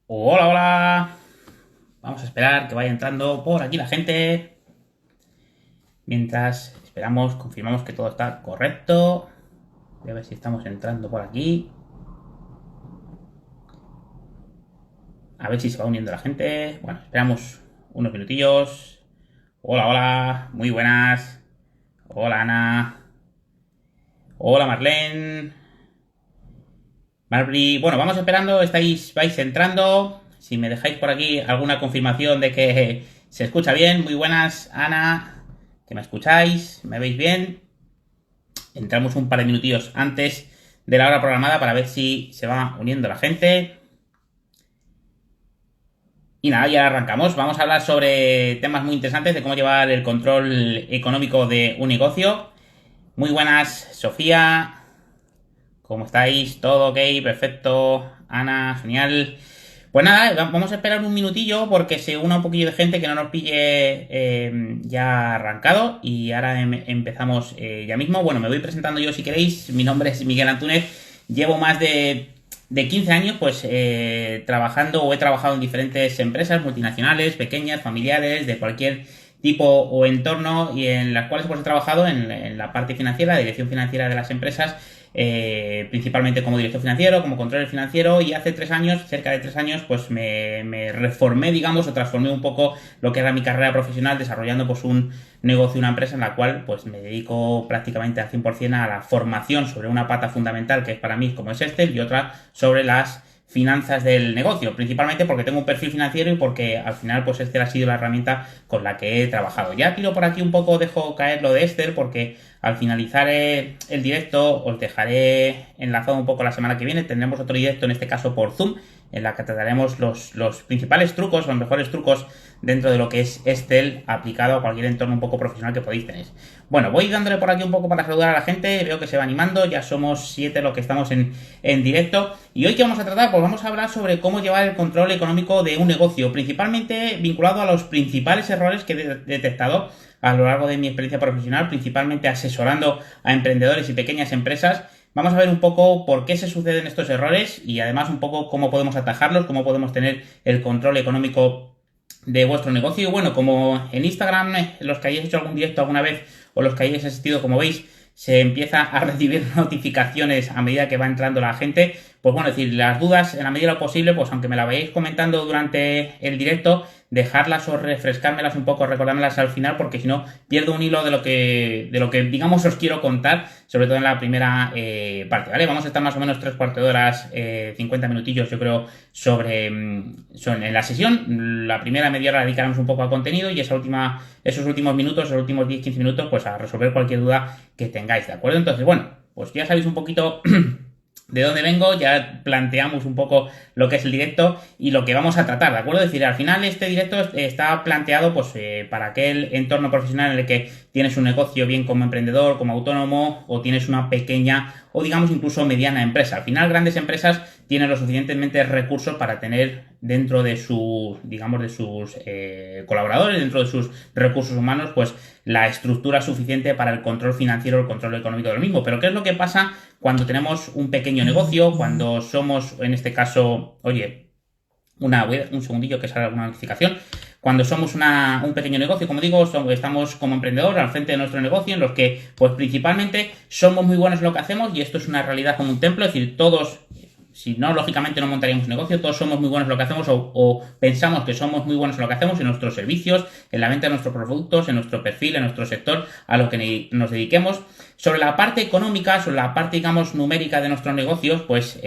Hola, hola. Vamos a esperar que vaya entrando por aquí la gente. Mientras esperamos, confirmamos que todo está correcto. Voy a ver si estamos entrando por aquí. A ver si se va uniendo la gente. Bueno, esperamos unos minutillos. Hola, hola. Muy buenas. Hola, Ana. Hola, Marlene. Marbury. Bueno, vamos esperando. Vais entrando. Si me dejáis por aquí alguna confirmación de que se escucha bien. Muy buenas, Ana. Que me escucháis. ¿Me veis bien? Entramos un par de minutillos antes de la hora programada para ver si se va uniendo la gente. Y nada, ya arrancamos. Vamos a hablar sobre temas muy interesantes de cómo llevar el control económico de un negocio. Muy buenas, Sofía. ¿Cómo estáis? ¿Todo ok? Perfecto. Ana, genial. Pues nada, vamos a esperar un minutillo porque se una un poquillo de gente que no nos pille ya arrancado y ahora empezamos ya mismo. Bueno, me voy presentando yo si queréis. Mi nombre es Miguel Antúnez. Llevo más de 15 años pues trabajando o he trabajado en diferentes empresas multinacionales, pequeñas, familiares, de cualquier tipo o entorno y en las cuales pues he trabajado en la parte financiera, la dirección financiera de las empresas, principalmente como director financiero, como controller financiero, y hace 3 años, cerca de 3 años, pues me reformé, digamos, o transformé un poco lo que era mi carrera profesional, desarrollando pues un negocio, una empresa en la cual pues me dedico prácticamente al 100% a la formación sobre una pata fundamental que es para mí como es Excel y otra sobre las finanzas del negocio, principalmente porque tengo un perfil financiero y porque al final pues Excel ha sido la herramienta con la que he trabajado. Ya tiro por aquí un poco, dejo caer lo de Excel porque al finalizar el directo os dejaré enlazado un poco la semana que viene, tendremos otro directo en este caso por Zoom en la que trataremos los principales trucos, los mejores trucos dentro de lo que es Excel aplicado a cualquier entorno un poco profesional que podéis tener. Bueno, voy dándole por aquí un poco para saludar a la gente, veo que se va animando, ya somos 7 los que estamos en directo. Y hoy, ¿qué vamos a tratar? Pues vamos a hablar sobre cómo llevar el control económico de un negocio, principalmente vinculado a los principales errores que he detectado a lo largo de mi experiencia profesional, principalmente asesorando a emprendedores y pequeñas empresas. Vamos a ver un poco por qué se suceden estos errores y además un poco cómo podemos atajarlos, cómo podemos tener el control económico de vuestro negocio. Y bueno, como en Instagram, los que hayáis hecho algún directo alguna vez o los que hayáis asistido, como veis, se empieza a recibir notificaciones a medida que va entrando la gente. Pues bueno, es decir, las dudas en la medida de lo posible, pues aunque me la vayáis comentando durante el directo, dejarlas o refrescármelas un poco, recordármelas al final, porque si no pierdo un hilo de lo que digamos os quiero contar, sobre todo en la primera parte, ¿vale? Vamos a estar más o menos 3 cuartos de horas, 50 minutillos, yo creo, en la sesión. La primera media hora la dedicaremos un poco al contenido y esos últimos minutos, esos últimos 10-15 minutos, pues a resolver cualquier duda que tengáis, ¿de acuerdo? Entonces, bueno, pues ya sabéis un poquito de dónde vengo, ya planteamos un poco lo que es el directo y lo que vamos a tratar, ¿de acuerdo? Es decir, al final este directo está planteado pues para aquel entorno profesional en el que tienes un negocio bien como emprendedor, como autónomo o tienes una pequeña o digamos incluso mediana empresa. Al final grandes empresas tienen lo suficientemente recursos para tener dentro de sus, digamos, de sus colaboradores, dentro de sus recursos humanos, pues la estructura suficiente para el control financiero, el control económico del mismo. Pero ¿qué es lo que pasa cuando tenemos un pequeño negocio, cuando somos, en este caso, oye, un segundillo que salga alguna notificación. Cuando somos un pequeño negocio, como digo, estamos como emprendedores al frente de nuestro negocio, en los que, pues principalmente, somos muy buenos en lo que hacemos, y esto es una realidad como un templo, es decir, todos, si no, lógicamente no montaríamos un negocio, todos somos muy buenos en lo que hacemos o pensamos que somos muy buenos en lo que hacemos, en nuestros servicios, en la venta de nuestros productos, en nuestro perfil, en nuestro sector, a lo que nos dediquemos. Sobre la parte económica, sobre la parte, digamos, numérica de nuestros negocios, pues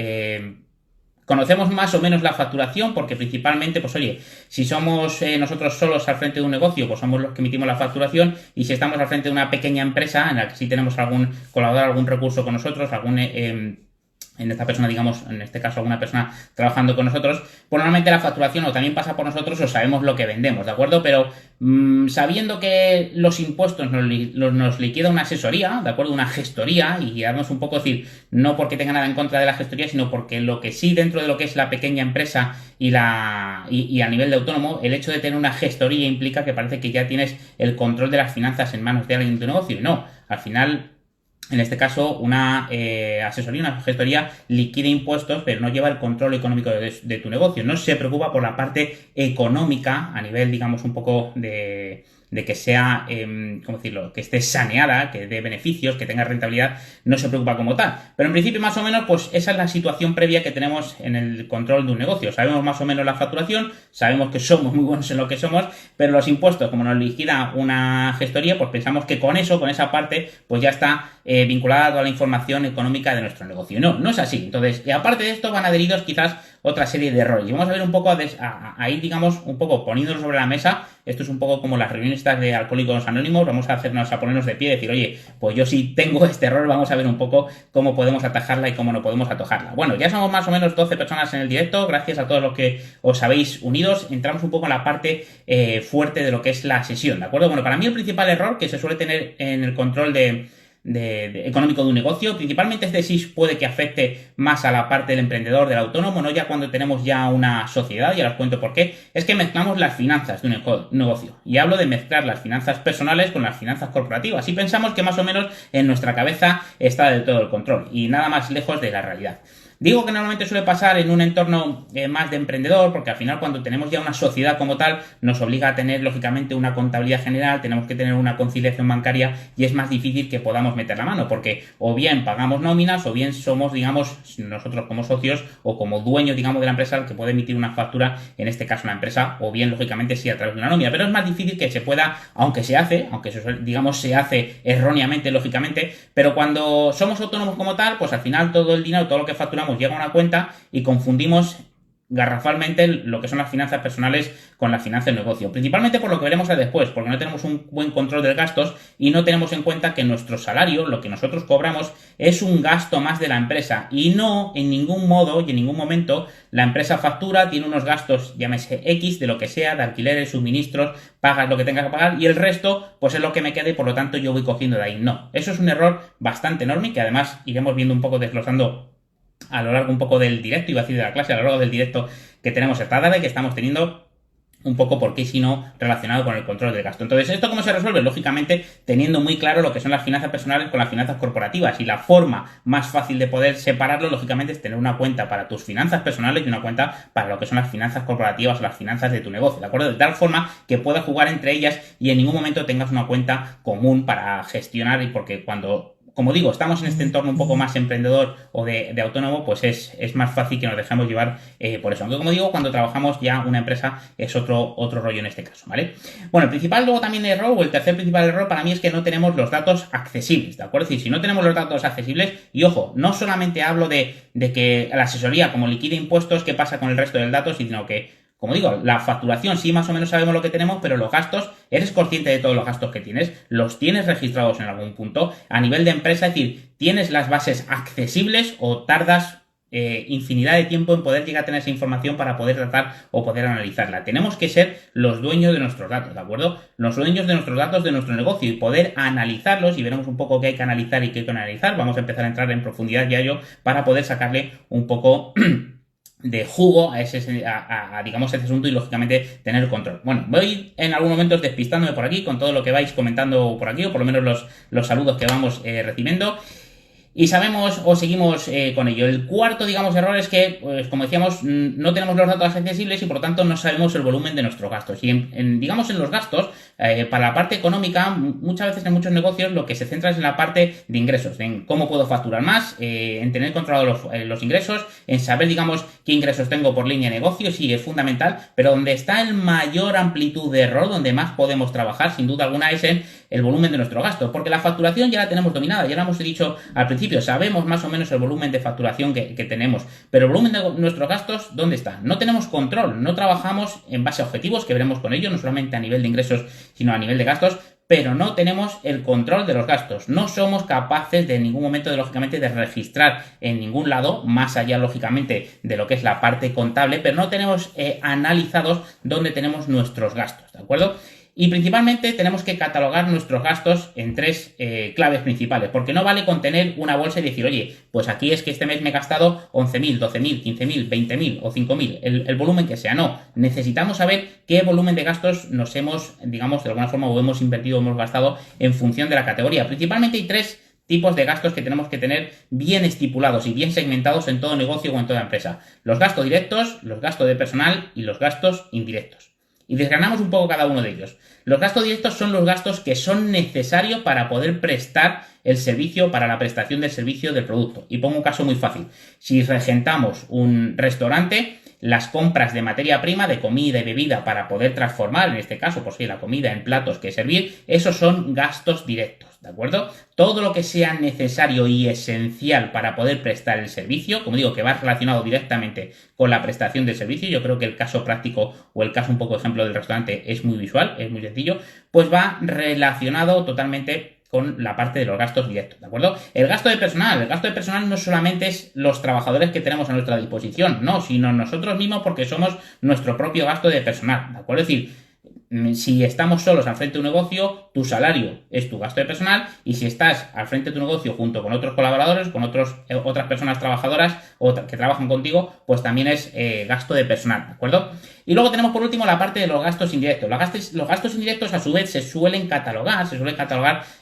conocemos más o menos la facturación porque principalmente, pues oye, si somos nosotros solos al frente de un negocio, pues somos los que emitimos la facturación, y si estamos al frente de una pequeña empresa en la que sí tenemos algún colaborador, algún recurso con nosotros, en esta persona, digamos, en este caso alguna persona trabajando con nosotros, pues normalmente la facturación o también pasa por nosotros o sabemos lo que vendemos, ¿de acuerdo? Pero sabiendo que los impuestos nos liquida una asesoría, ¿de acuerdo? Una gestoría, y darnos un poco, decir, no porque tenga nada en contra de la gestoría, sino porque lo que sí dentro de lo que es la pequeña empresa y a nivel de autónomo, el hecho de tener una gestoría implica que parece que ya tienes el control de las finanzas en manos de alguien en tu negocio, y no, al final en este caso, una asesoría, una gestoría liquida impuestos, pero no lleva el control económico de tu negocio. No se preocupa por la parte económica a nivel, digamos, un poco de que sea, ¿cómo decirlo?, que esté saneada, que dé beneficios, que tenga rentabilidad, no se preocupa como tal. Pero en principio, más o menos, pues esa es la situación previa que tenemos en el control de un negocio. Sabemos más o menos la facturación, sabemos que somos muy buenos en lo que somos, pero los impuestos, como nos liquida una gestoría, pues pensamos que con eso, con esa parte, pues ya está vinculada a toda la información económica de nuestro negocio. No, no es así. Entonces, aparte de esto, van adheridos quizás otra serie de errores. Y vamos a ver un poco, a ir, digamos, un poco poniéndolo sobre la mesa. Esto es un poco como las reuniones de Alcohólicos Anónimos. Vamos a ponernos de pie y decir, oye, pues yo sí tengo este error, vamos a ver un poco cómo podemos atajarla y cómo no podemos atajarla. Bueno, ya somos más o menos 12 personas en el directo. Gracias a todos los que os habéis unidos. Entramos un poco en la parte fuerte de lo que es la sesión, ¿de acuerdo? Bueno, para mí el principal error que se suele tener en el control económico de un negocio, principalmente este sí puede que afecte más a la parte del emprendedor, del autónomo, no ya cuando tenemos ya una sociedad, ya os cuento por qué, es que mezclamos las finanzas de un negocio. Y hablo de mezclar las finanzas personales con las finanzas corporativas. Y pensamos que más o menos en nuestra cabeza está del todo el control y nada más lejos de la realidad. Digo que normalmente suele pasar en un entorno más de emprendedor, porque al final cuando tenemos ya una sociedad como tal, nos obliga a tener lógicamente una contabilidad general, tenemos que tener una conciliación bancaria y es más difícil que podamos meter la mano, porque o bien pagamos nóminas o bien somos, digamos, nosotros como socios o como dueños, digamos, de la empresa el que puede emitir una factura, en este caso la empresa, o bien lógicamente sí a través de una nómina, pero es más difícil que se pueda, aunque se hace, digamos se hace erróneamente, lógicamente, pero cuando somos autónomos como tal, pues al final todo el dinero, todo lo que facturamos llega a una cuenta y confundimos garrafalmente lo que son las finanzas personales con las finanzas del negocio. Principalmente por lo que veremos después, porque no tenemos un buen control de gastos y no tenemos en cuenta que nuestro salario, lo que nosotros cobramos, es un gasto más de la empresa y no en ningún modo y en ningún momento la empresa factura, tiene unos gastos, llámese X, de lo que sea, de alquileres, suministros, pagas lo que tengas que pagar y el resto pues es lo que me queda y por lo tanto yo voy cogiendo de ahí. No, eso es un error bastante enorme que además iremos viendo un poco desglosando a lo largo un poco del directo, iba a decir de la clase, a lo largo del directo que tenemos esta tarde, que estamos teniendo un poco por qué si no relacionado con el control del gasto. Entonces, ¿esto cómo se resuelve? Lógicamente, teniendo muy claro lo que son las finanzas personales con las finanzas corporativas. Y la forma más fácil de poder separarlo, lógicamente, es tener una cuenta para tus finanzas personales y una cuenta para lo que son las finanzas corporativas o las finanzas de tu negocio, ¿de acuerdo? De tal forma que puedas jugar entre ellas y en ningún momento tengas una cuenta común para gestionar y porque cuando... Como digo, estamos en este entorno un poco más emprendedor o de autónomo, pues es más fácil que nos dejemos llevar por eso. Aunque como digo, cuando trabajamos ya una empresa es otro rollo en este caso, ¿vale? Bueno, el principal luego también error, o el tercer principal error para mí es que no tenemos los datos accesibles, ¿de acuerdo? Es decir, si no tenemos los datos accesibles, y ojo, no solamente hablo de que la asesoría como liquida impuestos, ¿qué pasa con el resto del dato? Sino que como digo, la facturación sí más o menos sabemos lo que tenemos, pero los gastos, eres consciente de todos los gastos que tienes, los tienes registrados en algún punto, a nivel de empresa, es decir, tienes las bases accesibles o tardas infinidad de tiempo en poder llegar a tener esa información para poder tratar o poder analizarla. Tenemos que ser los dueños de nuestros datos, ¿de acuerdo? Los dueños de nuestros datos de nuestro negocio y poder analizarlos y veremos un poco qué hay que analizar y qué hay que analizar. Vamos a empezar a entrar en profundidad ya yo para poder sacarle un poco... de jugo a digamos ese asunto y lógicamente tener control. Bueno, voy en algunos momentos despistándome por aquí con todo lo que vais comentando por aquí o por lo menos los saludos que vamos recibiendo. Y sabemos o seguimos con ello. El cuarto, digamos, error es que, pues, como decíamos, no tenemos los datos accesibles y por lo tanto no sabemos el volumen de nuestros gastos. Y digamos en los gastos, para la parte económica, muchas veces en muchos negocios lo que se centra es en la parte de ingresos, en cómo puedo facturar más, en tener controlados los ingresos, en saber, digamos, qué ingresos tengo por línea de negocio, sí, es fundamental, pero donde está el mayor amplitud de error, donde más podemos trabajar, sin duda alguna, es en el volumen de nuestro gasto, porque la facturación ya la tenemos dominada, ya lo hemos dicho al principio, sabemos más o menos el volumen de facturación que tenemos, pero el volumen de nuestros gastos, ¿dónde está? No tenemos control, no trabajamos en base a objetivos, que veremos con ello, no solamente a nivel de ingresos, sino a nivel de gastos, pero no tenemos el control de los gastos. No somos capaces de en ningún momento, lógicamente, de registrar en ningún lado, más allá, lógicamente, de lo que es la parte contable, pero no tenemos analizados dónde tenemos nuestros gastos, ¿de acuerdo? Y principalmente tenemos que catalogar nuestros gastos en tres claves principales, porque no vale con tener una bolsa y decir, oye, pues aquí es que este mes me he gastado 11.000, 12.000, 15.000, 20.000 o 5.000, el volumen que sea. No, necesitamos saber qué volumen de gastos nos hemos, digamos, de alguna forma o hemos invertido o hemos gastado en función de la categoría. Principalmente hay tres tipos de gastos que tenemos que tener bien estipulados y bien segmentados en todo negocio o en toda empresa. Los gastos directos, los gastos de personal y los gastos indirectos. Y desgranamos un poco cada uno de ellos. Los gastos directos son los gastos que son necesarios para poder prestar el servicio, para la prestación del servicio del producto. Y pongo un caso muy fácil. Si regentamos un restaurante, las compras de materia prima, de comida y bebida para poder transformar, en este caso, pues sí, la comida en platos que servir, esos son gastos directos, ¿de acuerdo? Todo lo que sea necesario y esencial para poder prestar el servicio, como digo, que va relacionado directamente con la prestación del servicio, yo creo que el caso práctico o el caso un poco ejemplo del restaurante es muy visual, es muy sencillo, pues va relacionado totalmente con la parte de los gastos directos, ¿de acuerdo? El gasto de personal no solamente es los trabajadores que tenemos a nuestra disposición, no, sino nosotros mismos porque somos nuestro propio gasto de personal, ¿de acuerdo? Es decir, si estamos solos al frente de un negocio, tu salario es tu gasto de personal, y si estás al frente de tu negocio junto con otros colaboradores, con otras personas trabajadoras que trabajan contigo, pues también es gasto de personal, ¿de acuerdo? Y luego tenemos por último la parte de los gastos indirectos. Los gastos indirectos a su vez se suelen catalogar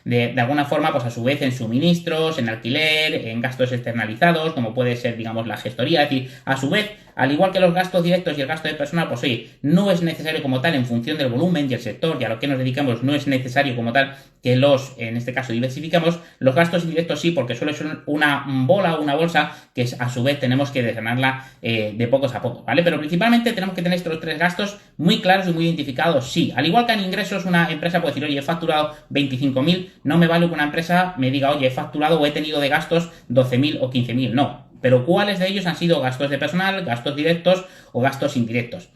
de alguna forma, pues a su vez en suministros, en alquiler, en gastos externalizados, como puede ser, digamos, la gestoría. Es decir, a su vez, al igual que los gastos directos y el gasto de personal, pues oye, no es necesario como tal en función del volumen y el sector y a lo que nos dedicamos, no es necesario como tal que en este caso, diversificamos. Los gastos indirectos sí, porque suele ser una bola o una bolsa que a su vez tenemos que desgranarla de pocos a pocos, ¿vale? Pero principalmente tenemos que tener estos tres gastos muy claros y muy identificados, sí. Al igual que en ingresos, una empresa puede decir, oye, he facturado 25.000, no me vale que una empresa me diga, oye, he facturado o he tenido de gastos 12.000 o 15.000, no. Pero ¿cuáles de ellos han sido gastos de personal, gastos directos o gastos indirectos?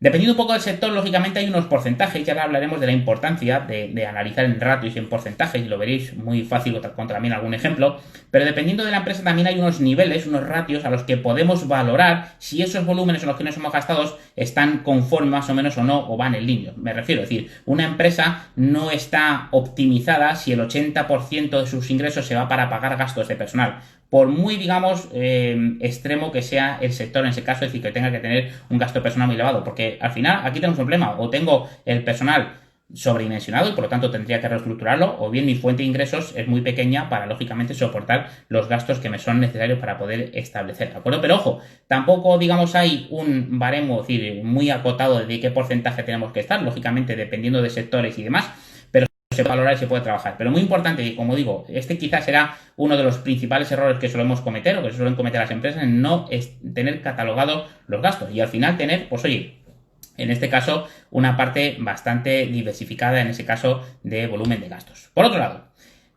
Dependiendo un poco del sector, lógicamente hay unos porcentajes, y ahora hablaremos de la importancia de analizar en ratios y en porcentajes, y lo veréis muy fácil contra mí en algún ejemplo, pero dependiendo de la empresa también hay unos niveles, unos ratios a los que podemos valorar si esos volúmenes en los que nos hemos gastado están conformes más o menos o no, o van en línea. Me refiero, es decir, una empresa no está optimizada si el 80% de sus ingresos se va para pagar gastos de personal. Por muy, digamos, extremo que sea el sector en ese caso, es decir, que tenga que tener un gasto personal muy elevado, porque al final aquí tenemos un problema, o tengo el personal sobredimensionado y por lo tanto tendría que reestructurarlo, o bien mi fuente de ingresos es muy pequeña para lógicamente soportar los gastos que me son necesarios para poder establecer, ¿de acuerdo? Pero ojo, tampoco, digamos, hay un baremo, es decir, muy acotado de qué porcentaje tenemos que estar, lógicamente dependiendo de sectores y demás, se puede valorar y se puede trabajar. Pero muy importante, y como digo, este quizás será uno de los principales errores que solemos cometer o que suelen cometer las empresas, en no tener catalogados los gastos y al final tener, pues oye, en este caso, una parte bastante diversificada, en ese caso, de volumen de gastos. Por otro lado,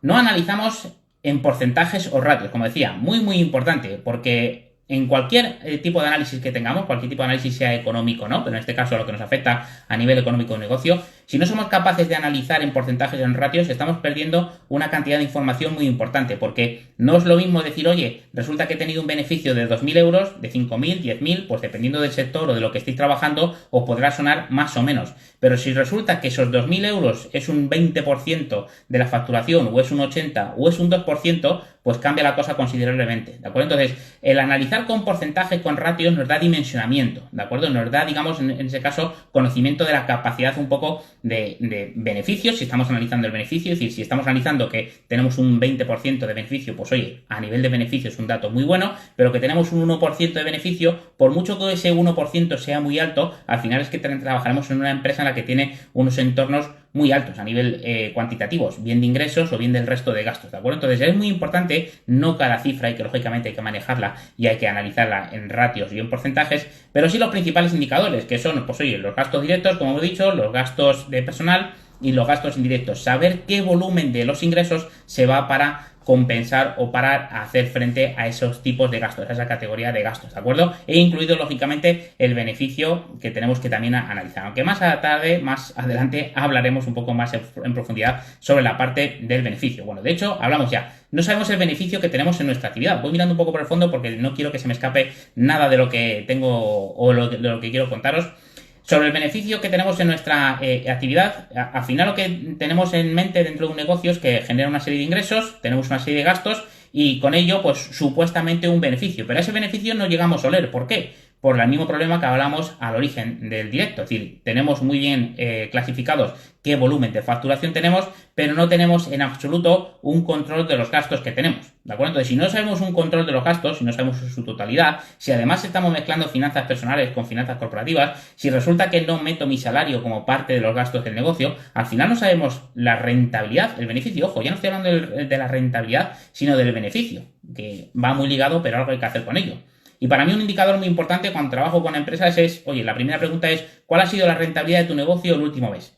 no analizamos en porcentajes o ratios, como decía, muy muy importante, porque en cualquier tipo de análisis que tengamos, cualquier tipo de análisis sea económico, ¿no? Pero en este caso lo que nos afecta a nivel económico de negocio, si no somos capaces de analizar en porcentajes o en ratios, estamos perdiendo una cantidad de información muy importante, porque no es lo mismo decir, oye, resulta que he tenido un beneficio de 2.000 euros, de 5.000, 10.000, pues dependiendo del sector o de lo que estéis trabajando, os podrá sonar más o menos. Pero si resulta que esos 2.000 euros es un 20% de la facturación, o es un 80%, o es un 2%, pues cambia la cosa considerablemente, ¿de acuerdo? Entonces, el analizar con porcentajes, con ratios, nos da dimensionamiento, ¿de acuerdo? Nos da, digamos, en ese caso, conocimiento de la capacidad un poco de beneficios, si estamos analizando el beneficio, es decir, si estamos analizando que tenemos un 20% de beneficio, pues oye, a nivel de beneficio es un dato muy bueno, pero que tenemos un 1% de beneficio, por mucho que ese 1% sea muy alto, al final es que trabajaremos en una empresa en la que tiene unos entornos muy altos a nivel cuantitativos, bien de ingresos o bien del resto de gastos, ¿de acuerdo? Entonces es muy importante, no cada cifra, y que lógicamente hay que manejarla y hay que analizarla en ratios y en porcentajes, pero sí los principales indicadores, que son, pues oye, los gastos directos, como hemos dicho, los gastos de personal y los gastos indirectos. Saber qué volumen de los ingresos se va para compensar o para hacer frente a esos tipos de gastos, a esa categoría de gastos, ¿de acuerdo? He incluido, lógicamente, el beneficio que tenemos que también analizar, aunque más adelante, hablaremos un poco más en profundidad sobre la parte del beneficio. Bueno, de hecho, hablamos ya. No sabemos el beneficio que tenemos en nuestra actividad. Voy mirando un poco por el fondo porque no quiero que se me escape nada de lo que tengo o de lo que quiero contaros. Sobre el beneficio que tenemos en nuestra actividad, al final lo que tenemos en mente dentro de un negocio es que genera una serie de ingresos, tenemos una serie de gastos y con ello, pues supuestamente un beneficio. Pero ese beneficio no llegamos a oler. ¿Por qué? por el mismo problema que hablamos al origen del directo. Es decir, tenemos muy bien clasificados qué volumen de facturación tenemos, pero no tenemos en absoluto un control de los gastos que tenemos. ¿De acuerdo? Entonces, si no sabemos un control de los gastos, si no sabemos su totalidad, si además estamos mezclando finanzas personales con finanzas corporativas, si resulta que no meto mi salario como parte de los gastos del negocio, al final no sabemos la rentabilidad, el beneficio. Ojo, ya no estoy hablando de la rentabilidad, sino del beneficio, que va muy ligado, pero algo hay que hacer con ello. Y para mí un indicador muy importante cuando trabajo con empresas es, oye, la primera pregunta es, ¿cuál ha sido la rentabilidad de tu negocio el último mes?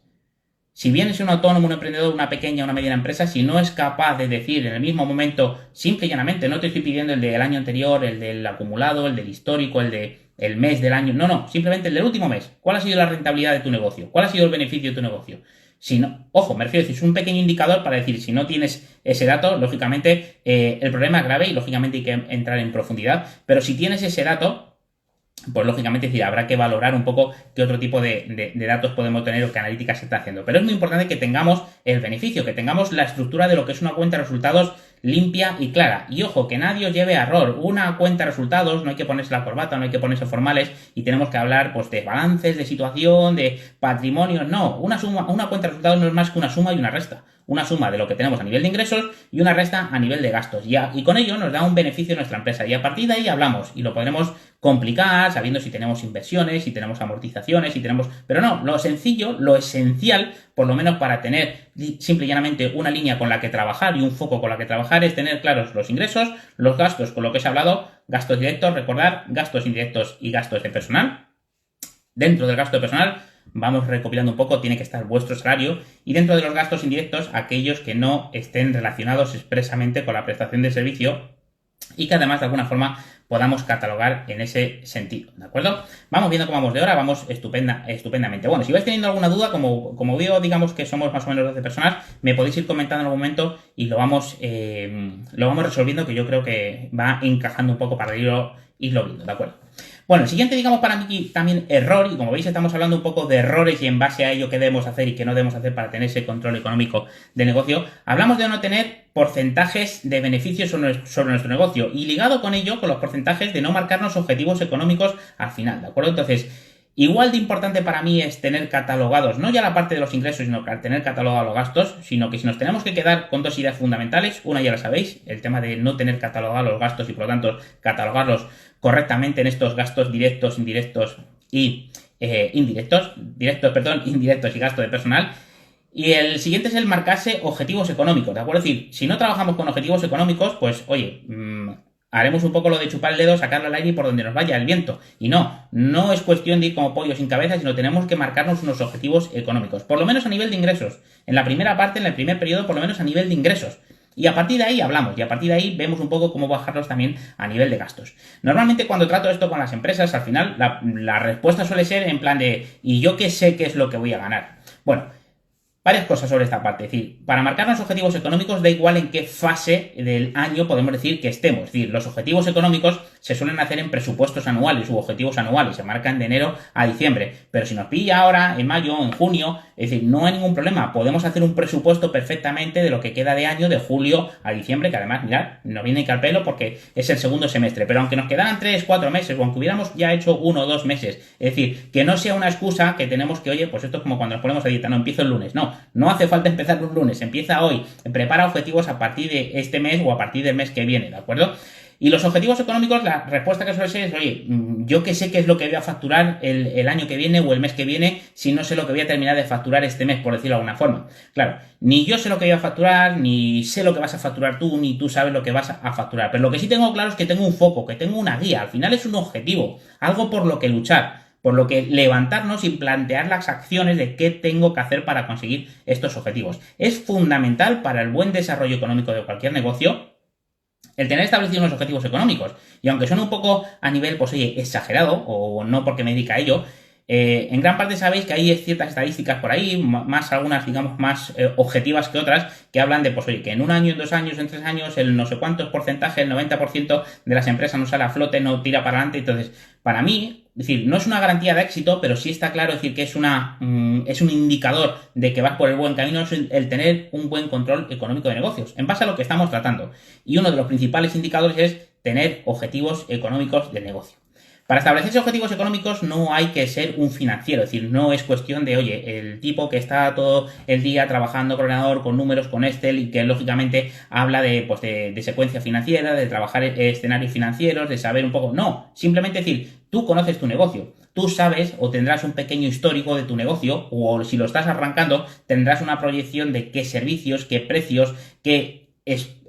Si bien es un autónomo, un emprendedor, una pequeña o una mediana empresa, si no es capaz de decir en el mismo momento, simple y llanamente, no te estoy pidiendo el del año anterior, el del acumulado, el del histórico, el del mes del año, no, simplemente el del último mes. ¿Cuál ha sido la rentabilidad de tu negocio? ¿Cuál ha sido el beneficio de tu negocio? Si no, ojo, me refiero a decir, es un pequeño indicador para decir, si no tienes ese dato, lógicamente el problema es grave y lógicamente hay que entrar en profundidad, pero si tienes ese dato, pues lógicamente decir, habrá que valorar un poco qué otro tipo de datos podemos tener o qué analítica se está haciendo. Pero es muy importante que tengamos el beneficio, que tengamos la estructura de lo que es una cuenta de resultados limpia y clara. Y ojo, que nadie os lleve a error. Una cuenta de resultados, no hay que ponerse la corbata, no hay que ponerse formales y tenemos que hablar pues de balances, de situación, de patrimonio. No, una cuenta de resultados no es más que una suma y una resta. Una suma de lo que tenemos a nivel de ingresos y una resta a nivel de gastos. Y con ello nos da un beneficio a nuestra empresa. Y a partir de ahí hablamos y lo podremos complicar sabiendo si tenemos inversiones, si tenemos amortizaciones, si tenemos... Pero no, lo sencillo, lo esencial, por lo menos para tener simple y llanamente una línea con la que trabajar y un foco con la que trabajar es tener claros los ingresos, los gastos, con lo que os he hablado, gastos directos, recordar, gastos indirectos y gastos de personal. Dentro del gasto de personal, vamos recopilando un poco, tiene que estar vuestro salario y dentro de los gastos indirectos, aquellos que no estén relacionados expresamente con la prestación de servicio y que además de alguna forma podamos catalogar en ese sentido, ¿de acuerdo? Vamos viendo cómo vamos de hora, vamos estupendamente. Bueno, si vais teniendo alguna duda, como veo, digamos que somos más o menos 12 personas, me podéis ir comentando en algún momento y lo vamos resolviendo, que yo creo que va encajando un poco para irlo viendo, ¿de acuerdo? Bueno, el siguiente, digamos, para mí también error, y como veis estamos hablando un poco de errores y en base a ello qué debemos hacer y qué no debemos hacer para tener ese control económico de negocio, hablamos de no tener porcentajes de beneficios sobre nuestro negocio y ligado con ello, con los porcentajes de no marcarnos objetivos económicos al final, ¿de acuerdo? Entonces, igual de importante para mí es tener catalogados, no ya la parte de los ingresos, sino tener catalogados los gastos, sino que si nos tenemos que quedar con dos ideas fundamentales, una ya la sabéis, el tema de no tener catalogados los gastos y por lo tanto catalogarlos correctamente en estos gastos directos, indirectos y indirectos y gasto de personal. Y el siguiente es el marcarse objetivos económicos, ¿de acuerdo? Es decir, si no trabajamos con objetivos económicos, pues oye, haremos un poco lo de chupar el dedo, sacarlo al aire y por donde nos vaya el viento. Y no es cuestión de ir como pollo sin cabeza, sino tenemos que marcarnos unos objetivos económicos, por lo menos a nivel de ingresos. En la primera parte, en el primer periodo, por lo menos a nivel de ingresos. Y a partir de ahí hablamos, y a partir de ahí vemos un poco cómo bajarlos también a nivel de gastos. Normalmente cuando trato esto con las empresas, al final la respuesta suele ser en plan de ¿y yo qué sé qué es lo que voy a ganar? Bueno, varias cosas sobre esta parte. Es decir, para marcarnos objetivos económicos da igual en qué fase del año podemos decir que estemos. Es decir, los objetivos económicos se suelen hacer en presupuestos anuales u objetivos anuales. Se marcan de enero a diciembre. Pero si nos pilla ahora, en mayo, en junio, es decir, no hay ningún problema. Podemos hacer un presupuesto perfectamente de lo que queda de año, de julio a diciembre, que además, mirad, nos viene que al pelo porque es el segundo semestre. Pero aunque nos quedaran 3, 4 meses, o aunque hubiéramos ya hecho 1 o 2 meses, es decir, que no sea una excusa que tenemos que, oye, pues esto es como cuando nos ponemos a dieta, no empiezo el lunes. No hace falta empezar un lunes, empieza hoy, prepara objetivos a partir de este mes o a partir del mes que viene, ¿de acuerdo? Y los objetivos económicos, la respuesta que suele ser es, oye, yo que sé qué es lo que voy a facturar el año que viene o el mes que viene, si no sé lo que voy a terminar de facturar este mes, por decirlo de alguna forma. Claro, ni yo sé lo que voy a facturar, ni sé lo que vas a facturar tú, ni tú sabes lo que vas a facturar. Pero lo que sí tengo claro es que tengo un foco, que tengo una guía, al final es un objetivo, algo por lo que luchar. Por lo que levantarnos y plantear las acciones de qué tengo que hacer para conseguir estos objetivos. Es fundamental para el buen desarrollo económico de cualquier negocio el tener establecidos unos objetivos económicos. Y aunque suene un poco a nivel, pues oye, exagerado, o no porque me dedica a ello, en gran parte sabéis que hay ciertas estadísticas por ahí, más algunas, digamos, más objetivas que otras, que hablan de, pues oye, que en 1 año, en 2 años, en 3 años, el no sé cuántos porcentaje, el 90% de las empresas no sale a flote, no tira para adelante. Entonces, para mí, es decir, no es una garantía de éxito, pero sí está claro decir que es un indicador de que vas por el buen camino, es el tener un buen control económico de negocios, en base a lo que estamos tratando. Y uno de los principales indicadores es tener objetivos económicos del negocio. Para establecerse objetivos económicos no hay que ser un financiero, es decir, no es cuestión de, oye, el tipo que está todo el día trabajando con ordenador, con números, con Excel y que lógicamente habla de secuencia financiera, de trabajar escenarios financieros, de saber un poco. No, simplemente decir, tú conoces tu negocio, tú sabes o tendrás un pequeño histórico de tu negocio o si lo estás arrancando tendrás una proyección de qué servicios, qué precios, qué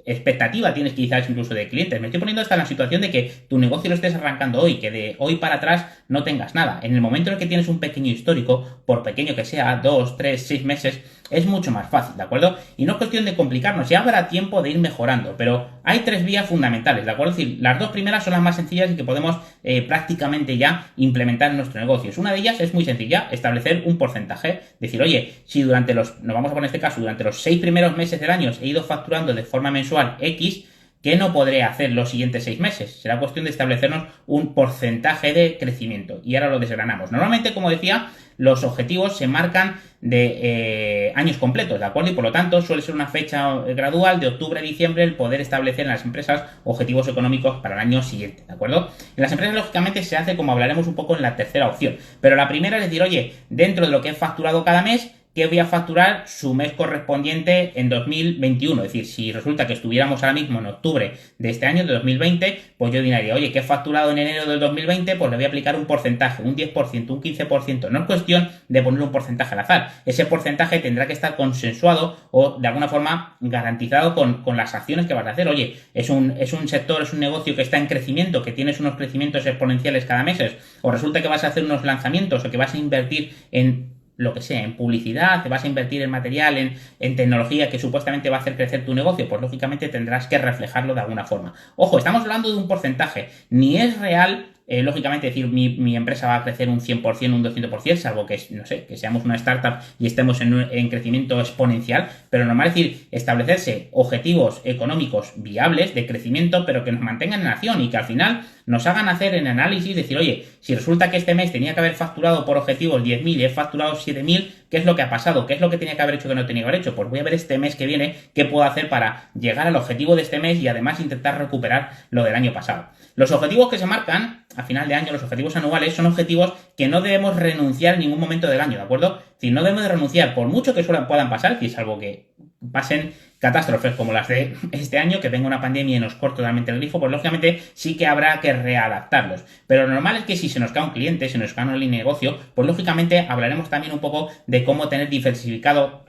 expectativa tienes quizás incluso de clientes. Me estoy poniendo hasta en la situación de que tu negocio lo estés arrancando hoy, que de hoy para atrás no tengas nada. En el momento en el que tienes un pequeño histórico, por pequeño que sea, 2, 3, 6 meses, es mucho más fácil, ¿de acuerdo? Y no es cuestión de complicarnos, ya habrá tiempo de ir mejorando, pero hay 3 vías fundamentales, ¿de acuerdo? Es decir, las 2 primeras son las más sencillas y que podemos prácticamente ya implementar en nuestro negocio. Una de ellas es muy sencilla, establecer un porcentaje, decir, oye, si durante nos vamos a poner este caso, durante los 6 primeros meses del año he ido facturando de forma mensual X, ¿qué no podré hacer los siguientes 6 meses? Será cuestión de establecernos un porcentaje de crecimiento. Y ahora lo desgranamos. Normalmente, como decía, los objetivos se marcan de años completos, ¿de acuerdo? Y por lo tanto suele ser una fecha gradual de octubre a diciembre el poder establecer en las empresas objetivos económicos para el año siguiente, ¿de acuerdo? En las empresas, lógicamente, se hace como hablaremos un poco en la tercera opción. Pero la primera es decir, oye, dentro de lo que he facturado cada mes, que voy a facturar su mes correspondiente en 2021. Es decir, si resulta que estuviéramos ahora mismo en octubre de este año, de 2020, pues yo diría, oye, que he facturado en enero del 2020, pues le voy a aplicar un porcentaje, un 10%, un 15%. No es cuestión de poner un porcentaje al azar. Ese porcentaje tendrá que estar consensuado o de alguna forma garantizado con las acciones que vas a hacer. Oye, es un sector, es un negocio que está en crecimiento, que tienes unos crecimientos exponenciales cada mes, o resulta que vas a hacer unos lanzamientos o que vas a invertir en lo que sea, en publicidad, te vas a invertir en material, en tecnología que supuestamente va a hacer crecer tu negocio, pues lógicamente tendrás que reflejarlo de alguna forma. Ojo, estamos hablando de un porcentaje, ni es real, lógicamente decir mi empresa va a crecer un 100%, un 200%, salvo que, no sé, que seamos una startup y estemos en crecimiento exponencial, pero normal es decir, establecerse objetivos económicos viables de crecimiento, pero que nos mantengan en acción y que al final nos hagan hacer en análisis, decir, oye, si resulta que este mes tenía que haber facturado por objetivos 10.000 y he facturado 7.000, ¿qué es lo que ha pasado? ¿Qué es lo que tenía que haber hecho que no tenía que haber hecho? Pues voy a ver este mes que viene qué puedo hacer para llegar al objetivo de este mes y además intentar recuperar lo del año pasado. Los objetivos que se marcan a final de año, los objetivos anuales, son objetivos que no debemos renunciar en ningún momento del año, ¿de acuerdo? Es decir, no debemos de renunciar, por mucho que puedan pasar, que salvo que pasen catástrofes como las de este año, que venga una pandemia y nos corte totalmente el grifo, pues lógicamente sí que habrá que readaptarlos. Pero lo normal es que si se nos cae un cliente, se nos cae una línea de negocio, pues lógicamente hablaremos también un poco de cómo tener diversificado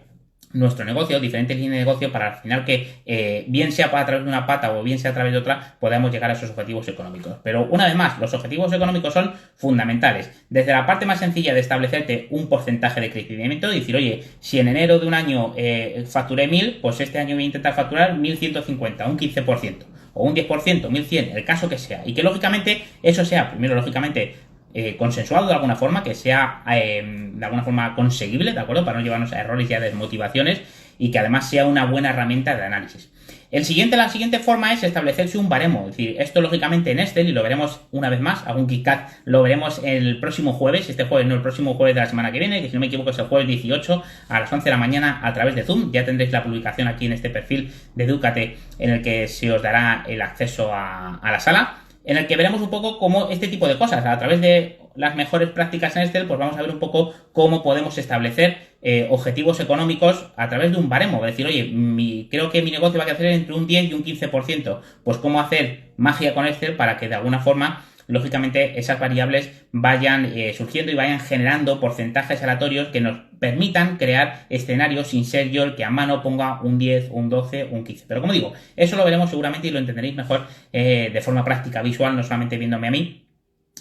nuestro negocio, diferentes líneas de negocio para al final que bien sea a través de una pata o bien sea a través de otra podamos llegar a esos objetivos económicos. Pero una vez más, los objetivos económicos son fundamentales. Desde la parte más sencilla de establecerte un porcentaje de crecimiento y decir, oye, si en enero de un año facturé 1.000, pues este año voy a intentar facturar 1.150, un 15%, o un 10%, 1.100, el caso que sea. Y que lógicamente eso sea, primero lógicamente, consensuado de alguna forma, que sea de alguna forma conseguible, ¿de acuerdo? Para no llevarnos a errores y a desmotivaciones y que además sea una buena herramienta de análisis. La siguiente forma es establecerse un baremo, es decir, esto lógicamente en Excel, y lo veremos una vez más, algún KitKat lo veremos el próximo jueves, este jueves no, el próximo jueves de la semana que viene, que si no me equivoco es el jueves 18 a las 11 de la mañana a través de Zoom, ya tendréis la publicación aquí en este perfil de Edúcate en el que se os dará el acceso a la sala, en el que veremos un poco cómo este tipo de cosas, a través de las mejores prácticas en Excel, pues vamos a ver un poco cómo podemos establecer objetivos económicos a través de un baremo. Es decir, oye, creo que mi negocio va a crecer entre un 10 y un 15%. Pues cómo hacer magia con Excel para que de alguna forma, lógicamente, esas variables vayan surgiendo y vayan generando porcentajes aleatorios que nos permitan crear escenarios sin ser yo el que a mano ponga un 10, un 12, un 15. Pero como digo, eso lo veremos seguramente y lo entenderéis mejor de forma práctica, visual, no solamente viéndome a mí,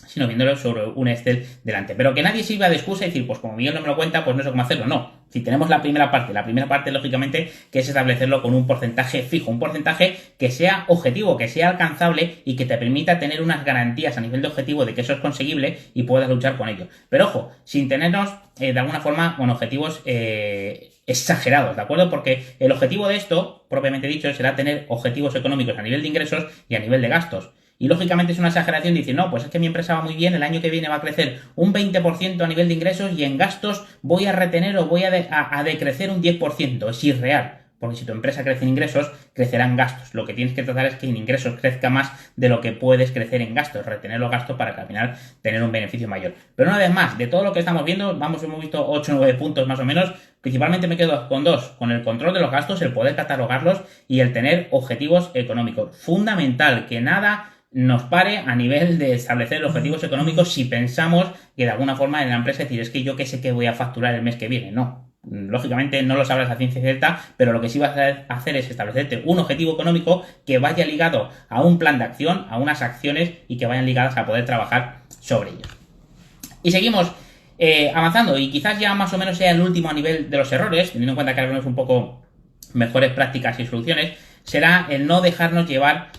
sino viéndolo sobre un Excel delante. Pero que nadie sirva de excusa y decir, pues como Miguel no me lo cuenta, pues no sé cómo hacerlo. No. Si tenemos la primera parte, lógicamente, que es establecerlo con un porcentaje fijo, un porcentaje que sea objetivo, que sea alcanzable y que te permita tener unas garantías a nivel de objetivo de que eso es conseguible y puedas luchar con ello. Pero ojo, sin tenernos de alguna forma con objetivos exagerados, ¿de acuerdo? Porque el objetivo de esto, propiamente dicho, será tener objetivos económicos a nivel de ingresos y a nivel de gastos. Y lógicamente es una exageración decir, no, pues es que mi empresa va muy bien, el año que viene va a crecer un 20% a nivel de ingresos y en gastos voy a retener o voy a decrecer un 10%. Es irreal. Porque si tu empresa crece en ingresos, crecerán gastos. Lo que tienes que tratar es que en ingresos crezca más de lo que puedes crecer en gastos, retener los gastos para que al final tener un beneficio mayor. Pero una vez más, de todo lo que estamos viendo, hemos visto 8 o 9 puntos más o menos. Principalmente me quedo con dos, con el control de los gastos, el poder catalogarlos y el tener objetivos económicos. Fundamental, que nada nos pare a nivel de establecer objetivos económicos si pensamos que de alguna forma en la empresa decir, es que yo qué sé que voy a facturar el mes que viene. No. Lógicamente no lo sabrás a ciencia cierta, pero lo que sí vas a hacer es establecerte un objetivo económico que vaya ligado a un plan de acción, a unas acciones y que vayan ligadas a poder trabajar sobre ellos. Y seguimos avanzando, y quizás ya más o menos sea el último a nivel de los errores, teniendo en cuenta que ahora vemos un poco mejores prácticas y soluciones, será el no dejarnos llevar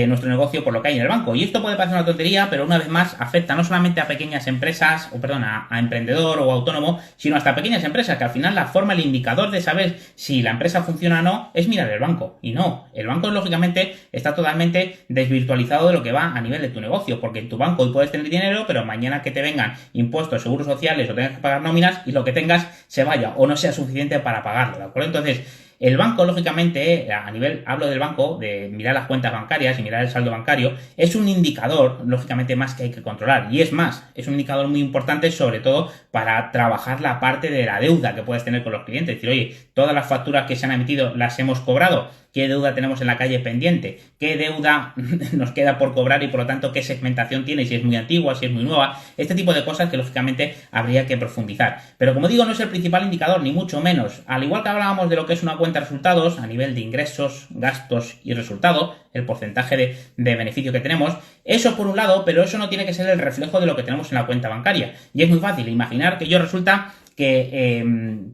nuestro negocio por lo que hay en el banco. Y esto puede parecer una tontería, pero una vez más afecta no solamente a pequeñas empresas, a emprendedor o autónomo, sino hasta a pequeñas empresas, que al final la forma, el indicador de saber si la empresa funciona o no es mirar el banco. Y no, el banco lógicamente está totalmente desvirtualizado de lo que va a nivel de tu negocio, porque en tu banco hoy puedes tener dinero, pero mañana que te vengan impuestos, seguros sociales o tengas que pagar nóminas y lo que tengas se vaya o no sea suficiente para pagarlo, ¿de acuerdo? Entonces, el banco, lógicamente, a nivel, hablo del banco, de mirar las cuentas bancarias y mirar el saldo bancario, es un indicador, lógicamente, más que hay que controlar. Y es más, es un indicador muy importante, sobre todo para trabajar la parte de la deuda que puedes tener con los clientes. Es decir, oye, todas las facturas que se han emitido las hemos cobrado. ¿Qué deuda tenemos en la calle pendiente? ¿Qué deuda nos queda por cobrar y por lo tanto qué segmentación tiene? Si es muy antigua, si es muy nueva. Este tipo de cosas que lógicamente habría que profundizar. Pero como digo, no es el principal indicador, ni mucho menos. Al igual que hablábamos de lo que es una cuenta de resultados a nivel de ingresos, gastos y resultado, el porcentaje de beneficio que tenemos, eso por un lado, pero eso no tiene que ser el reflejo de lo que tenemos en la cuenta bancaria. Y es muy fácil imaginar que yo resulta que,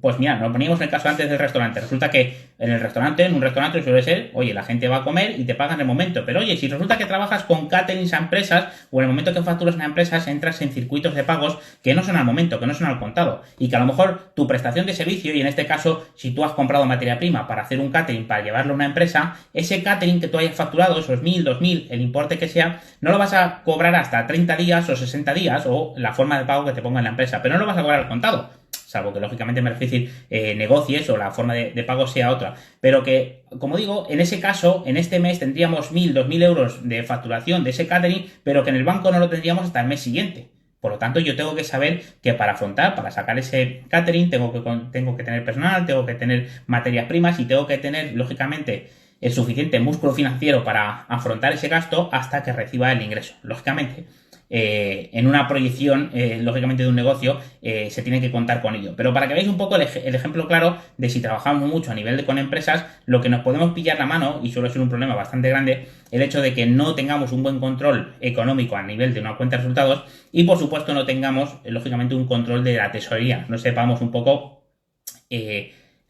pues mira, nos poníamos en el caso antes del restaurante. Resulta que en un restaurante suele ser, oye, la gente va a comer y te pagan en el momento. Pero oye, si resulta que trabajas con caterings a empresas o en el momento que facturas a empresas entras en circuitos de pagos que no son al momento, que no son al contado. Y que a lo mejor tu prestación de servicio, y en este caso, si tú has comprado materia prima para hacer un catering, para llevarlo a una empresa, ese catering que tú hayas facturado, esos 1.000, 2.000, el importe que sea, no lo vas a cobrar hasta 30 días o 60 días o la forma de pago que te ponga en la empresa, pero no lo vas a cobrar al contado. Salvo que lógicamente me refiero a decir negocies o la forma de pago sea otra. Pero que, como digo, en ese caso, en este mes tendríamos 1.000, 2.000 euros de facturación de ese catering, pero que en el banco no lo tendríamos hasta el mes siguiente. Por lo tanto, yo tengo que saber que para sacar ese catering, tengo que tener personal, tengo que tener materias primas y tengo que tener, lógicamente, el suficiente músculo financiero para afrontar ese gasto hasta que reciba el ingreso. Lógicamente, en una proyección, lógicamente, de un negocio, se tiene que contar con ello. Pero para que veáis un poco el ejemplo claro de si trabajamos mucho a nivel con empresas, lo que nos podemos pillar la mano, y suele ser un problema bastante grande, el hecho de que no tengamos un buen control económico a nivel de una cuenta de resultados y, por supuesto, no tengamos, lógicamente, un control de la tesorería. No sepamos un poco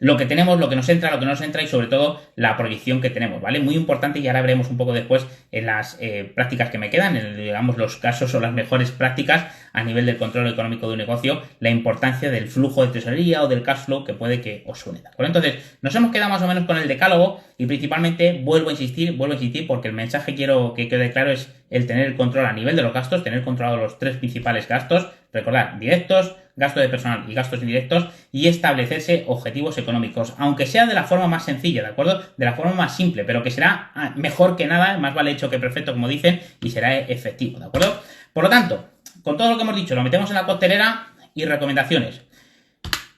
lo que tenemos, lo que nos entra, lo que no nos entra y sobre todo la proyección que tenemos, ¿vale? Muy importante, y ahora veremos un poco después en las prácticas que me quedan, digamos los casos o las mejores prácticas a nivel del control económico de un negocio, la importancia del flujo de tesorería o del cash flow que puede que os suene, ¿de acuerdo? Entonces, nos hemos quedado más o menos con el decálogo y principalmente vuelvo a insistir porque el mensaje quiero que quede claro es el tener el control a nivel de los gastos, tener controlados los tres principales gastos, recordad, directos, gasto de personal y gastos indirectos, y establecerse objetivos económicos, aunque sea de la forma más sencilla, ¿de acuerdo? De la forma más simple, pero que será mejor que nada, más vale hecho que perfecto, como dicen, y será efectivo, ¿de acuerdo? Por lo tanto, con todo lo que hemos dicho, lo metemos en la costelera y recomendaciones.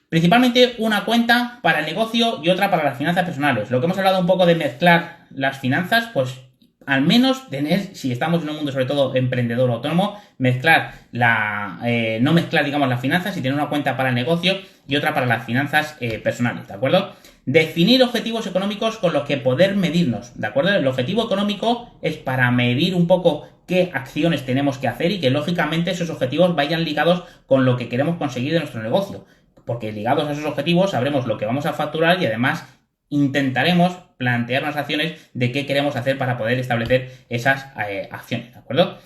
Principalmente una cuenta para el negocio y otra para las finanzas personales. Lo que hemos hablado un poco de mezclar las finanzas, pues al menos tener, si estamos en un mundo sobre todo emprendedor o autónomo, no mezclar, digamos, las finanzas y tener una cuenta para el negocio y otra para las finanzas personales, ¿de acuerdo? Definir objetivos económicos con los que poder medirnos, ¿de acuerdo? El objetivo económico es para medir un poco qué acciones tenemos que hacer y que lógicamente esos objetivos vayan ligados con lo que queremos conseguir de nuestro negocio, porque ligados a esos objetivos sabremos lo que vamos a facturar y además intentaremos plantear unas acciones de qué queremos hacer para poder establecer esas acciones, ¿de acuerdo?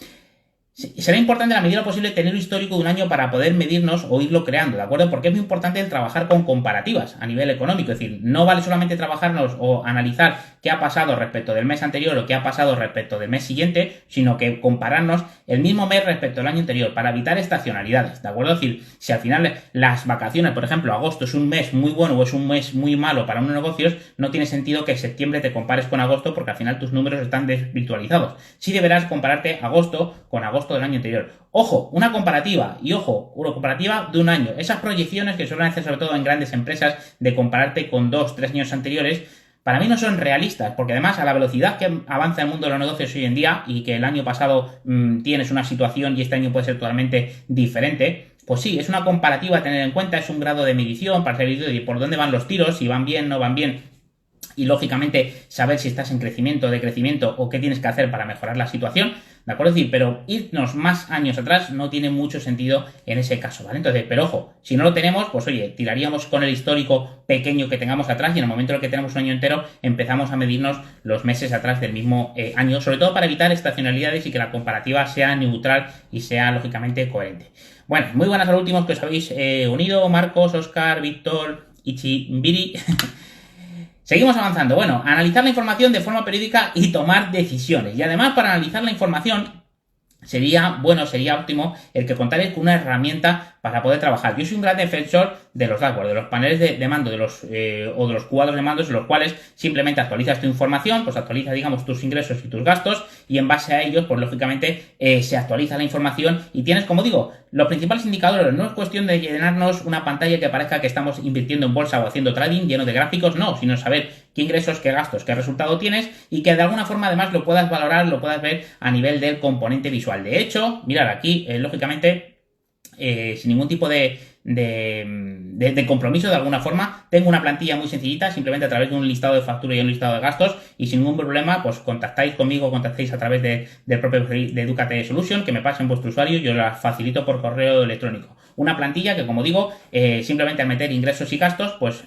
será importante en la medida de lo posible tener un histórico de un año para poder medirnos o irlo creando, ¿de acuerdo? Porque es muy importante el trabajar con comparativas a nivel económico, es decir, no vale solamente trabajarnos o analizar qué ha pasado respecto del mes anterior o qué ha pasado respecto del mes siguiente, sino que compararnos el mismo mes respecto al año anterior para evitar estacionalidades, ¿de acuerdo? Es decir, si al final las vacaciones, por ejemplo, agosto es un mes muy bueno o es un mes muy malo para unos negocios, no tiene sentido que en septiembre te compares con agosto porque al final tus números están desvirtualizados. Sí deberás compararte agosto con agosto del año anterior. Ojo, una comparativa, y ojo, una comparativa de un año. Esas proyecciones que suelen hacer sobre todo en grandes empresas de compararte con 2-3 años anteriores, para mí no son realistas, porque además a la velocidad que avanza el mundo de los negocios hoy en día y que el año pasado tienes una situación y este año puede ser totalmente diferente, pues sí, es una comparativa a tener en cuenta, es un grado de medición para saber de por dónde van los tiros, si van bien, no van bien, y lógicamente saber si estás en crecimiento o decrecimiento o qué tienes que hacer para mejorar la situación, ¿de acuerdo? Es decir, pero irnos más años atrás no tiene mucho sentido en ese caso, ¿vale? Entonces, pero ojo, si no lo tenemos, pues oye, tiraríamos con el histórico pequeño que tengamos atrás y en el momento en el que tenemos un año entero empezamos a medirnos los meses atrás del mismo año, sobre todo para evitar estacionalidades y que la comparativa sea neutral y sea lógicamente coherente. Bueno, muy buenas a los últimos que os habéis unido, Marcos, Oscar, Víctor, Ichi, Viri. Seguimos avanzando. Bueno, analizar la información de forma periódica y tomar decisiones. Y además, para analizar la información, sería óptimo el que contarais con una herramienta para poder trabajar. Yo soy un gran defensor de los dashboards, de los paneles de mando, o de los cuadros de mandos en los cuales simplemente actualizas tu información, pues actualiza, digamos, tus ingresos y tus gastos, y en base a ellos, pues lógicamente se actualiza la información y tienes, como digo, los principales indicadores. No es cuestión de llenarnos una pantalla que parezca que estamos invirtiendo en bolsa o haciendo trading lleno de gráficos, no, sino saber qué ingresos, qué gastos, qué resultado tienes y que de alguna forma además lo puedas valorar, lo puedas ver a nivel del componente visual. De hecho, mirad aquí, lógicamente, sin ningún tipo de compromiso de alguna forma, tengo una plantilla muy sencillita, simplemente a través de un listado de factura y un listado de gastos, y sin ningún problema, pues contactáis conmigo, contactáis a través del propio perfil de Educate Solution, que me pasen vuestro usuario y yo la facilito por correo electrónico. Una plantilla que, como digo, simplemente al meter ingresos y gastos, pues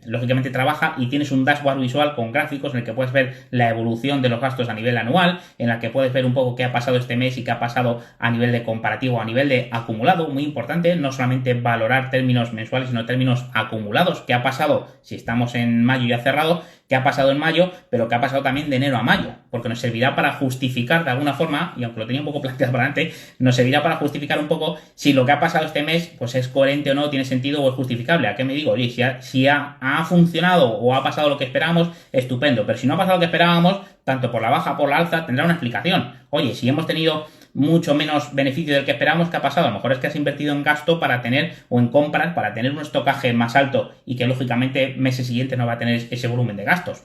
lógicamente trabaja y tienes un dashboard visual con gráficos en el que puedes ver la evolución de los gastos a nivel anual, en la que puedes ver un poco qué ha pasado este mes y qué ha pasado a nivel de comparativo, a nivel de acumulado, muy importante, no solamente valorar términos mensuales, sino términos acumulados, qué ha pasado si estamos en mayo ya cerrado, qué ha pasado en mayo, pero qué ha pasado también de enero a mayo, porque nos servirá para justificar de alguna forma, y aunque lo tenía un poco planteado para adelante, nos servirá para justificar un poco si lo que ha pasado este mes pues es coherente o no, tiene sentido o es justificable. ¿A qué me digo? Oye, si ha funcionado o ha pasado lo que esperábamos, estupendo, pero si no ha pasado lo que esperábamos, tanto por la baja o por la alza, tendrá una explicación. Oye, si hemos tenido mucho menos beneficio del que esperamos, ¿qué ha pasado? A lo mejor es que has invertido en gasto para tener, o en compras, para tener un estocaje más alto y que lógicamente meses siguientes no va a tener ese volumen de gastos.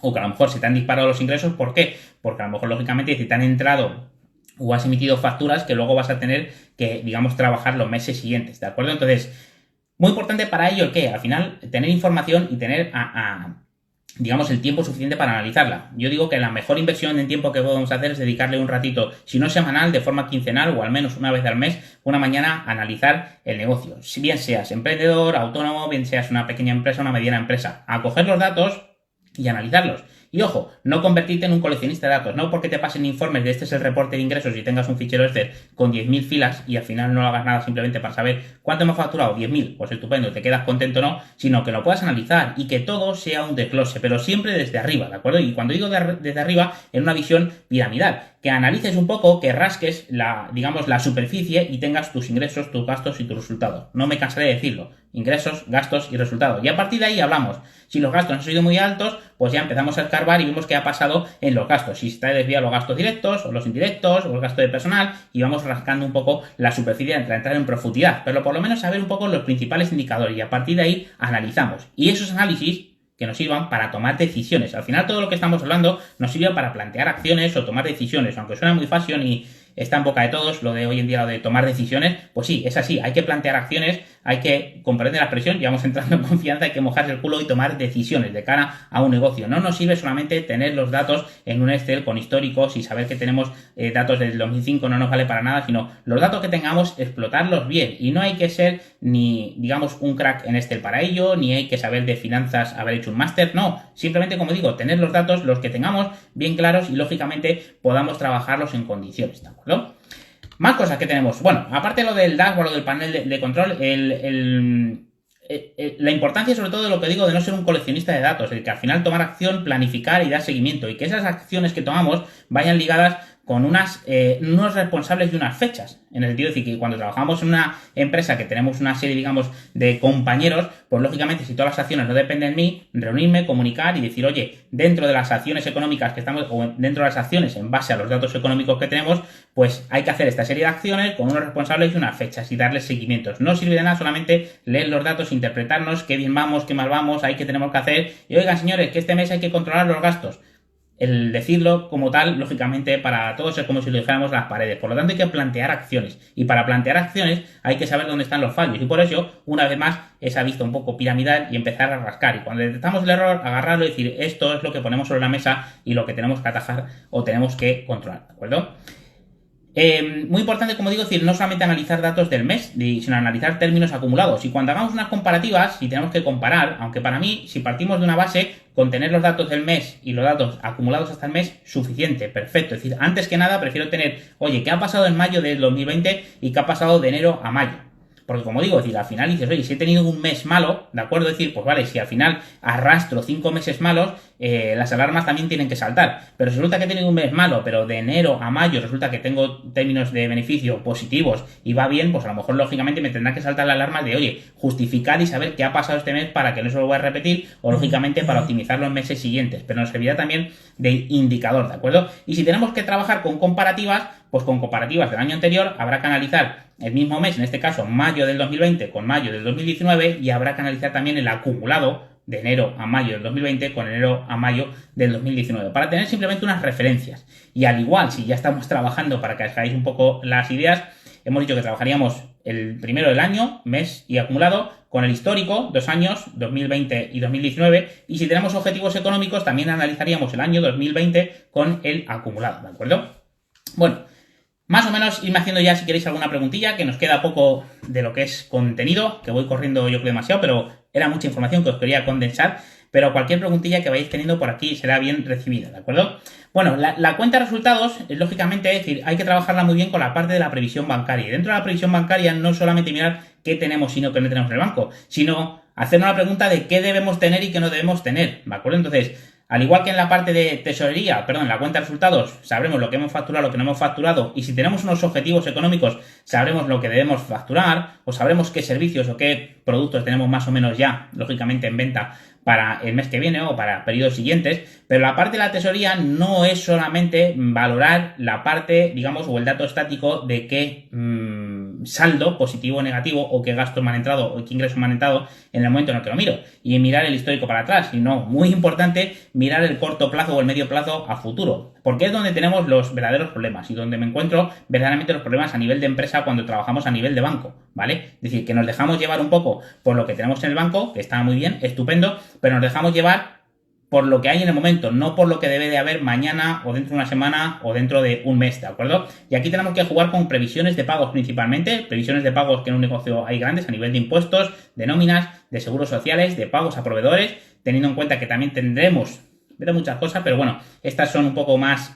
O que a lo mejor se te han disparado los ingresos, ¿por qué? Porque a lo mejor lógicamente si te han entrado o has emitido facturas que luego vas a tener que, digamos, trabajar los meses siguientes, ¿de acuerdo? Entonces, muy importante para ello el que al final tener información y tener digamos, el tiempo suficiente para analizarla. Yo digo que la mejor inversión en tiempo que podemos hacer es dedicarle un ratito, si no semanal, de forma quincenal o al menos una vez al mes, una mañana, a analizar el negocio. Si bien seas emprendedor, autónomo, bien seas una pequeña empresa o una mediana empresa, a coger los datos y analizarlos. Y ojo, no convertirte en un coleccionista de datos, no porque te pasen informes de este es el reporte de ingresos y tengas un fichero Excel con 10.000 filas y al final no hagas nada simplemente para saber cuánto hemos facturado, 10.000, pues estupendo, te quedas contento o no, sino que lo puedas analizar y que todo sea un desglose, pero siempre desde arriba, ¿de acuerdo? Y cuando digo desde arriba, en una visión piramidal, que analices un poco, que rasques digamos, la superficie y tengas tus ingresos, tus gastos y tus resultados. No me cansaré de decirlo. Ingresos, gastos y resultados. Y a partir de ahí hablamos. Si los gastos han sido muy altos, pues ya empezamos a escarbar y vemos qué ha pasado en los gastos. Si está desviado los gastos directos, o los indirectos, o el gasto de personal, y vamos rascando un poco la superficie para entrar en profundidad. Pero por lo menos saber un poco los principales indicadores y a partir de ahí analizamos. Y esos análisis que nos sirvan para tomar decisiones. Al final todo lo que estamos hablando nos sirve para plantear acciones o tomar decisiones, aunque suena muy fácil y está en boca de todos lo de hoy en día, lo de tomar decisiones, pues sí, es así, hay que plantear acciones, hay que comprender la presión, ya vamos entrando en confianza, hay que mojarse el culo y tomar decisiones de cara a un negocio. No nos sirve solamente tener los datos en un Excel con históricos y saber que tenemos datos del 2005, no nos vale para nada, sino los datos que tengamos, explotarlos bien. Y no hay que ser ni, digamos, un crack en Excel para ello, ni hay que saber de finanzas, haber hecho un máster, no, simplemente, como digo, tener los datos, los que tengamos bien claros y lógicamente podamos trabajarlos en condiciones, ¿de acuerdo? Más cosas que tenemos. Bueno, aparte de lo del dashboard o del panel de control, la importancia sobre todo de lo que digo de no ser un coleccionista de datos, el que al final tomar acción, planificar y dar seguimiento, y que esas acciones que tomamos vayan ligadas con unos responsables y unas fechas. En el sentido de decir que cuando trabajamos en una empresa que tenemos una serie, digamos, de compañeros, pues lógicamente si todas las acciones no dependen de mí, reunirme, comunicar y decir, oye, dentro de las acciones económicas que estamos, o dentro de las acciones en base a los datos económicos que tenemos, pues hay que hacer esta serie de acciones con unos responsables y unas fechas y darles seguimientos. No sirve de nada solamente leer los datos, interpretarnos, qué bien vamos, qué mal vamos, qué tenemos que hacer. Y oigan, señores, que este mes hay que controlar los gastos. El decirlo como tal, lógicamente, para todos es como si lo dijéramos las paredes. Por lo tanto, hay que plantear acciones. Y para plantear acciones hay que saber dónde están los fallos. Y por eso, una vez más, esa vista un poco piramidal y empezar a rascar. Y cuando detectamos el error, agarrarlo y decir, esto es lo que ponemos sobre la mesa y lo que tenemos que atajar o tenemos que controlar. ¿De acuerdo? Muy importante, como digo, decir, no solamente analizar datos del mes, sino analizar términos acumulados. Y cuando hagamos unas comparativas, si tenemos que comparar, aunque para mí, si partimos de una base, con tener los datos del mes y los datos acumulados hasta el mes, suficiente, perfecto. Es decir, antes que nada, prefiero tener, oye, ¿qué ha pasado en mayo del 2020 y qué ha pasado de enero a mayo? Porque como digo, es decir, al final dices, oye, si he tenido un mes malo, ¿de acuerdo? Es decir, pues vale, si al final arrastro 5 meses malos, las alarmas también tienen que saltar. Pero si resulta que he tenido un mes malo, pero de enero a mayo resulta que tengo términos de beneficio positivos y va bien, pues a lo mejor lógicamente me tendrá que saltar la alarma de, oye, justificar y saber qué ha pasado este mes para que no se lo vuelva a repetir, o lógicamente para optimizar los meses siguientes. Pero nos servirá también de indicador, ¿de acuerdo? Y si tenemos que trabajar con comparativas, pues con comparativas del año anterior habrá que analizar el mismo mes, en este caso mayo del 2020 con mayo del 2019, y habrá que analizar también el acumulado de enero a mayo del 2020 con enero a mayo del 2019, para tener simplemente unas referencias. Y al igual, si ya estamos trabajando, para que os hagáis un poco las ideas, hemos dicho que trabajaríamos el primero del año, mes y acumulado, con el histórico, 2 años, 2020 y 2019, y si tenemos objetivos económicos, también analizaríamos el año 2020 con el acumulado, ¿de acuerdo? Bueno, más o menos irme haciendo ya, si queréis, alguna preguntilla, que nos queda poco de lo que es contenido, que voy corriendo yo creo demasiado, pero era mucha información que os quería condensar, pero cualquier preguntilla que vayáis teniendo por aquí será bien recibida, ¿de acuerdo? Bueno, la cuenta de resultados, lógicamente, es decir, hay que trabajarla muy bien con la parte de la previsión bancaria. Y dentro de la previsión bancaria no solamente mirar qué tenemos y no qué no tenemos en el banco, sino hacernos la pregunta de qué debemos tener y qué no debemos tener, ¿de acuerdo? Entonces, al igual que en la parte de tesorería, en la cuenta de resultados, sabremos lo que hemos facturado, lo que no hemos facturado, y si tenemos unos objetivos económicos, sabremos lo que debemos facturar, o sabremos qué servicios o qué productos tenemos más o menos ya, lógicamente, en venta para el mes que viene o para periodos siguientes. Pero la parte de la tesorería no es solamente valorar la parte, digamos, o el dato estático de qué saldo positivo o negativo, o qué gastos me han entrado o qué ingresos me han entrado en el momento en el que lo miro, y mirar el histórico para atrás, sino, muy importante, mirar el corto plazo o el medio plazo a futuro, porque es donde tenemos los verdaderos problemas y donde me encuentro verdaderamente los problemas a nivel de empresa cuando trabajamos a nivel de banco, ¿vale? Es decir, que nos dejamos llevar un poco por lo que tenemos en el banco, que está muy bien, estupendo, pero nos dejamos llevar por lo que hay en el momento, no por lo que debe de haber mañana o dentro de una semana o dentro de un mes, ¿de acuerdo? Y aquí tenemos que jugar con previsiones de pagos principalmente, previsiones de pagos que en un negocio hay grandes a nivel de impuestos, de nóminas, de seguros sociales, de pagos a proveedores, teniendo en cuenta que también tendremos de muchas cosas, pero bueno, estas son un poco más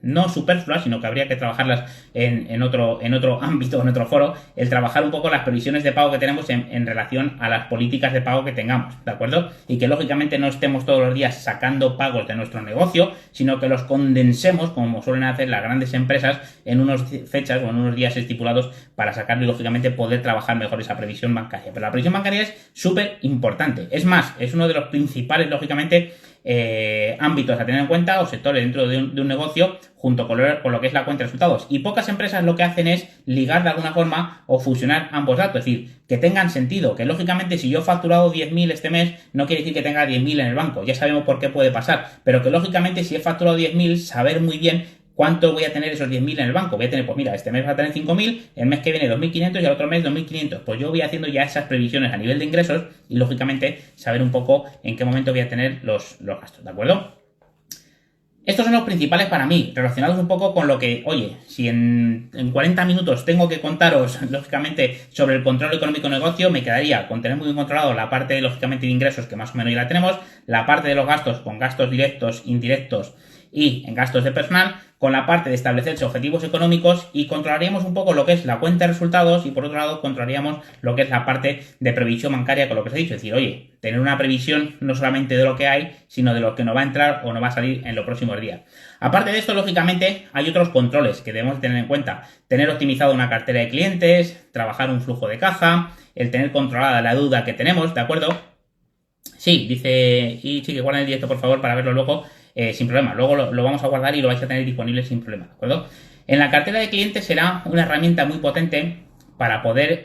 no superfluas, sino que habría que trabajarlas en otro ámbito, en otro foro, el trabajar un poco las previsiones de pago que tenemos en relación a las políticas de pago que tengamos, ¿de acuerdo? Y que lógicamente no estemos todos los días sacando pagos de nuestro negocio, sino que los condensemos, como suelen hacer las grandes empresas, en unas fechas o en unos días estipulados para sacarlo y lógicamente poder trabajar mejor esa previsión bancaria. Pero la previsión bancaria es súper importante. Es más, es uno de los principales, lógicamente, ámbitos a tener en cuenta o sectores dentro de un negocio, junto con lo que es la cuenta de resultados. Y pocas empresas lo que hacen es ligar de alguna forma o fusionar ambos datos, es decir, que tengan sentido, que lógicamente si yo he facturado 10.000 este mes, no quiere decir que tenga 10.000 en el banco, ya sabemos por qué puede pasar, pero que lógicamente si he facturado 10.000, saber muy bien ¿cuánto voy a tener esos 10.000 en el banco? Voy a tener, pues mira, este mes va a tener 5.000, el mes que viene 2.500 y el otro mes 2.500. Pues yo voy haciendo ya esas previsiones a nivel de ingresos y, lógicamente, saber un poco en qué momento voy a tener los gastos, ¿de acuerdo? Estos son los principales para mí, relacionados un poco con lo que, oye, si en 40 minutos tengo que contaros, lógicamente, sobre el control económico de negocio, me quedaría con tener muy bien controlado la parte, lógicamente, de ingresos, que más o menos ya la tenemos, la parte de los gastos con gastos directos, indirectos y en gastos de personal, con la parte de establecerse objetivos económicos y controlaríamos un poco lo que es la cuenta de resultados y por otro lado controlaríamos lo que es la parte de previsión bancaria con lo que os he dicho. Es decir, oye, tener una previsión no solamente de lo que hay, sino de lo que nos va a entrar o nos va a salir en los próximos días. Aparte de esto, lógicamente, hay otros controles que debemos tener en cuenta. Tener optimizado una cartera de clientes, trabajar un flujo de caja, el tener controlada la deuda que tenemos, ¿de acuerdo? Sí, dice, y sí, que guarden el directo por favor para verlo luego. Sin problema, luego lo vamos a guardar y lo vais a tener disponible sin problema, ¿de acuerdo? En la cartera de clientes será una herramienta muy potente para poder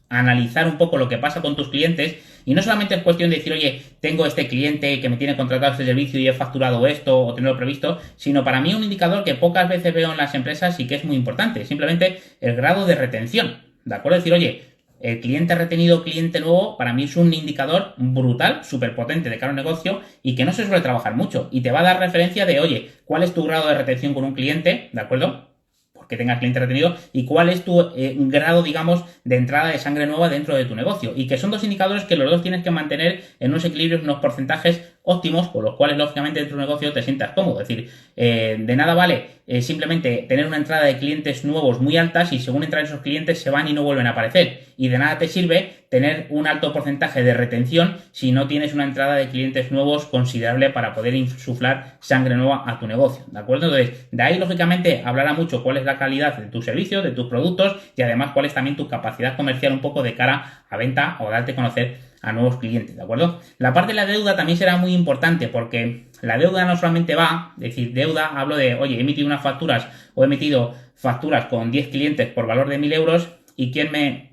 analizar un poco lo que pasa con tus clientes y no solamente es cuestión de decir, oye, tengo este cliente que me tiene contratado este servicio y he facturado esto o tenerlo previsto, sino para mí un indicador que pocas veces veo en las empresas y que es muy importante, simplemente el grado de retención, ¿de acuerdo? Es decir, oye, el cliente retenido, cliente nuevo, para mí es un indicador brutal, súper potente de cara a un negocio y que no se suele trabajar mucho. Y te va a dar referencia de, oye, ¿cuál es tu grado de retención con un cliente? ¿De acuerdo? Porque tengas cliente retenido y cuál es tu grado, digamos, de entrada de sangre nueva dentro de tu negocio. Y que son dos indicadores que los dos tienes que mantener en unos equilibrios, en unos porcentajes óptimos, con los cuales, lógicamente, dentro de tu negocio te sientas cómodo. Es decir, de nada vale simplemente tener una entrada de clientes nuevos muy altas y según entran esos clientes se van y no vuelven a aparecer. Y de nada te sirve tener un alto porcentaje de retención si no tienes una entrada de clientes nuevos considerable para poder insuflar sangre nueva a tu negocio, ¿de acuerdo? Entonces, de ahí, lógicamente, hablará mucho cuál es la calidad de tus servicios, de tus productos y además cuál es también tu capacidad comercial un poco de cara a venta o darte a conocer a nuevos clientes, ¿de acuerdo? La parte de la deuda también será muy importante porque la deuda no solamente va, es decir, deuda, hablo de, oye, he emitido unas facturas o he emitido facturas con 10 clientes por valor de 1.000 euros y quién me,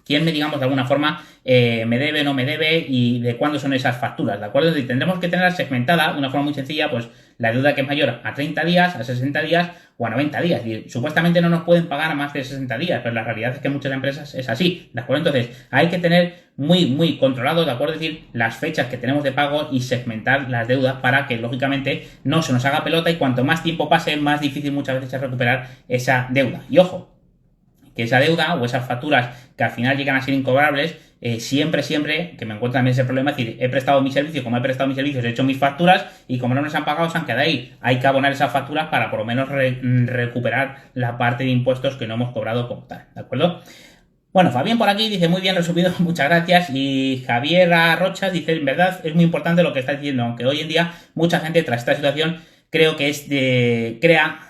digamos, de alguna forma me debe, no me debe y de cuándo son esas facturas, ¿de acuerdo? Y tendremos que tenerla segmentada de una forma muy sencilla, pues la deuda que es mayor a 30 días, a 60 días o a 90 días. Y supuestamente no nos pueden pagar a más de 60 días, pero la realidad es que en muchas empresas es así, ¿de acuerdo? Entonces hay que tener muy controlado, ¿de acuerdo? Es decir, las fechas que tenemos de pago y segmentar las deudas para que, lógicamente, no se nos haga pelota y cuanto más tiempo pase, más difícil muchas veces es recuperar esa deuda. Y ojo, que esa deuda o esas facturas que al final llegan a ser incobrables, siempre, que me encuentro también ese problema, es decir, he prestado mis servicios, como he prestado mis servicios, he hecho mis facturas y como no nos han pagado, se han quedado ahí. Hay que abonar esas facturas para por lo menos recuperar la parte de impuestos que no hemos cobrado como tal, ¿de acuerdo? Bueno, Fabián por aquí dice, muy bien resumido, muchas gracias. Y Javier Rochas dice, en verdad es muy importante lo que está diciendo, aunque hoy en día mucha gente tras esta situación crea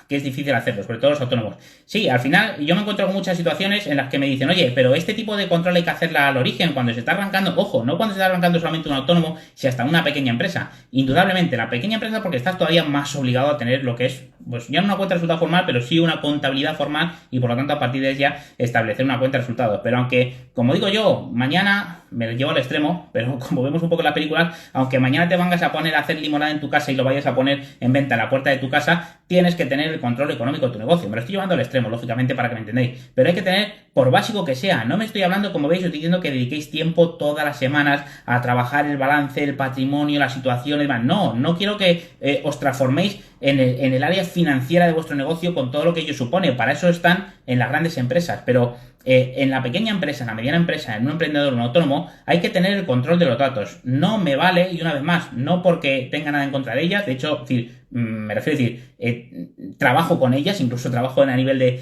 que es difícil hacerlo, sobre todo los autónomos. Sí, al final yo me encuentro con muchas situaciones en las que me dicen, oye, pero este tipo de control hay que hacerla al origen, cuando se está arrancando, ojo, no cuando se está arrancando solamente un autónomo, si hasta una pequeña empresa. Indudablemente, la pequeña empresa porque estás todavía más obligado a tener lo que es, pues ya no una cuenta de resultados formal, pero sí una contabilidad formal y por lo tanto a partir de ella establecer una cuenta de resultados. Pero aunque, como digo yo, mañana me lo llevo al extremo, pero como vemos un poco en la película, aunque mañana te vengas a poner a hacer limonada en tu casa y lo vayas a poner en venta a la puerta de tu casa, tienes que tener el control económico de tu negocio. Me lo estoy llevando al extremo, lógicamente, para que me entendáis. Pero hay que tener, por básico que sea, no me estoy hablando, como veis, estoy diciendo que dediquéis tiempo todas las semanas a trabajar el balance, el patrimonio, la situación y demás. No quiero que os transforméis en el área financiera de vuestro negocio con todo lo que ello supone. Para eso están en las grandes empresas. Pero en la pequeña empresa, en la mediana empresa, en un emprendedor, en un autónomo, hay que tener el control de los datos. No me vale, y una vez más, no porque tenga nada en contra de ellas, de hecho, es decir, me refiero a decir, trabajo con ellas, incluso trabajo a nivel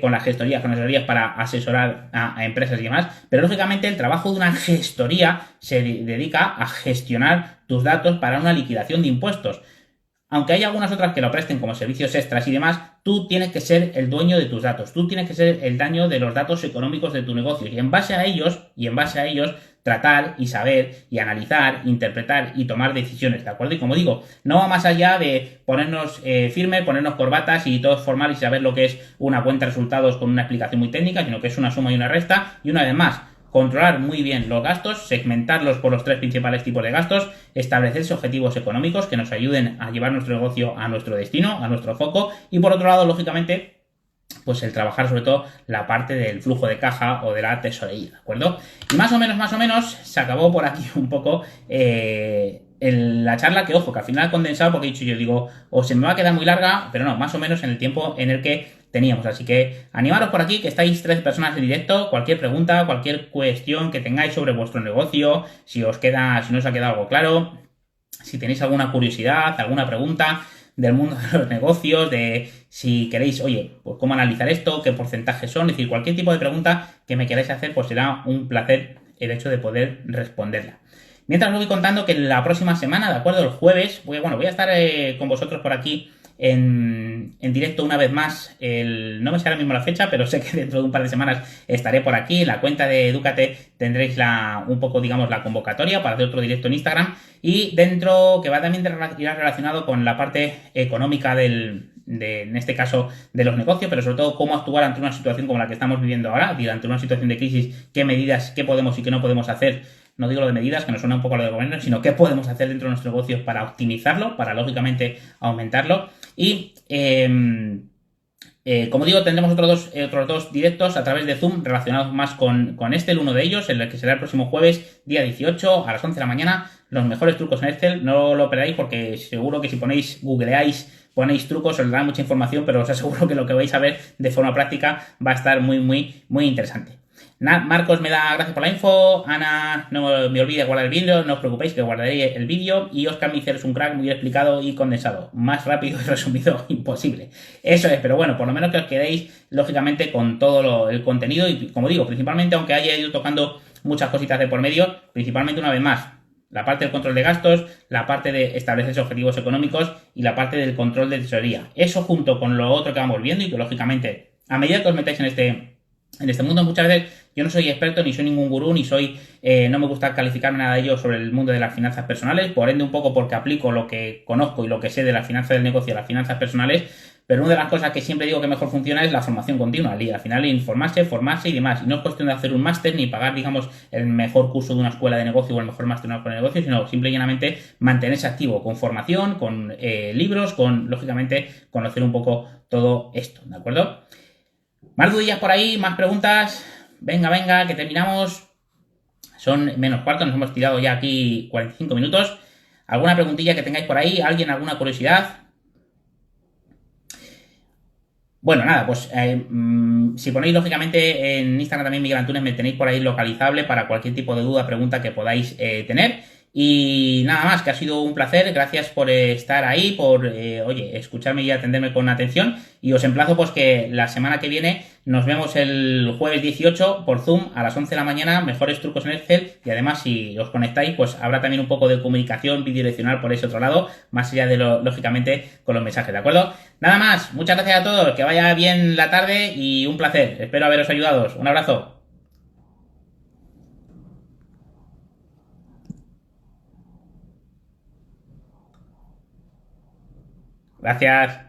con las gestorías, para asesorar a empresas y demás, pero lógicamente el trabajo de una gestoría se dedica a gestionar tus datos para una liquidación de impuestos. Aunque hay algunas otras que lo presten como servicios extras y demás, tú tienes que ser el dueño de tus datos, tú tienes que ser el dueño de los datos económicos de tu negocio y en base a ellos, tratar y saber y analizar, interpretar y tomar decisiones, ¿de acuerdo? Y como digo, no va más allá de ponernos firmes, ponernos corbatas y todo formal y saber lo que es una cuenta de resultados con una explicación muy técnica, sino que es una suma y una resta y una vez más, controlar muy bien los gastos, segmentarlos por los 3 principales tipos de gastos, establecerse objetivos económicos que nos ayuden a llevar nuestro negocio a nuestro destino, a nuestro foco y por otro lado, lógicamente, pues el trabajar sobre todo la parte del flujo de caja o de la tesorería, ¿de acuerdo? Y más o menos, se acabó por aquí un poco la charla, que ojo, que al final he condensado porque he dicho yo, digo, o se me va a quedar muy larga, pero no, más o menos en el tiempo en el que teníamos, así que animaros por aquí, que estáis 3 personas en directo, cualquier pregunta, cualquier cuestión que tengáis sobre vuestro negocio, si no os ha quedado algo claro, si tenéis alguna curiosidad, alguna pregunta, del mundo de los negocios, de si queréis, oye, pues cómo analizar esto, qué porcentajes son, es decir, cualquier tipo de pregunta que me queráis hacer, pues será un placer el hecho de poder responderla. Mientras os voy contando que la próxima semana, de acuerdo, el jueves, voy a estar con vosotros por aquí en directo una vez más. No me sé ahora mismo la fecha, pero sé que dentro de un par de semanas estaré por aquí. En la cuenta de Edúcate tendréis un poco, digamos, la convocatoria para hacer otro directo en Instagram. Y dentro, que va también irá relacionado con la parte económica en este caso, de los negocios, pero sobre todo cómo actuar ante una situación como la que estamos viviendo ahora, es decir, ante una situación de crisis, qué medidas, qué podemos y qué no podemos hacer. No digo lo de medidas, que nos suena un poco lo de gobierno, sino qué podemos hacer dentro de nuestros negocios para optimizarlo, para lógicamente aumentarlo. Y como digo, tendremos otros dos directos a través de Zoom relacionados más con este, el uno de ellos, el que será el próximo jueves, día 18, a las 11 de la mañana. Los mejores trucos en Excel, no lo perdáis porque seguro que si ponéis trucos, os dará mucha información, pero os aseguro que lo que vais a ver de forma práctica va a estar muy, muy, muy interesante. Marcos me da gracias por la info. Ana, no me olvide guardar el vídeo, no os preocupéis que guardaré el vídeo. Y Oscar Micer es un crack muy bien explicado y condensado. Más rápido y resumido imposible. Eso es, pero bueno, por lo menos que os quedéis lógicamente con todo el contenido. Y como digo, principalmente aunque haya ido tocando muchas cositas de por medio, principalmente una vez más, la parte del control de gastos, la parte de establecer objetivos económicos y la parte del control de tesorería. Eso junto con lo otro que vamos viendo y que lógicamente, a medida que os metáis en este mundo, muchas veces yo no soy experto, ni soy ningún gurú, ni soy, no me gusta calificarme nada de ello sobre el mundo de las finanzas personales, por ende un poco porque aplico lo que conozco y lo que sé de las finanzas del negocio a las finanzas personales, pero una de las cosas que siempre digo que mejor funciona es la formación continua, y al final informarse, formarse y demás, y no es cuestión de hacer un máster ni pagar, digamos, el mejor curso de una escuela de negocio o el mejor máster de una escuela de negocio, sino simple y llanamente mantenerse activo con formación, con libros, con, lógicamente, conocer un poco todo esto, ¿de acuerdo? Más dudillas por ahí, más preguntas. Venga, venga, que terminamos. Son menos cuarto, nos hemos tirado ya aquí 45 minutos. ¿Alguna preguntilla que tengáis por ahí? ¿Alguien, alguna curiosidad? Bueno, nada, pues si ponéis lógicamente en Instagram también Miguel Antunes, me tenéis por ahí localizable para cualquier tipo de duda, pregunta que podáis tener. Y nada más, que ha sido un placer. Gracias por estar ahí, por, oye, escucharme y atenderme con atención. Y os emplazo pues que la semana que viene nos vemos el jueves 18 por Zoom a las 11 de la mañana, mejores trucos en Excel. Y además, si os conectáis, pues habrá también un poco de comunicación bidireccional por ese otro lado, más allá de lógicamente, con los mensajes, ¿de acuerdo? Nada más, muchas gracias a todos, que vaya bien la tarde y un placer. Espero haberos ayudado. Un abrazo. Gracias.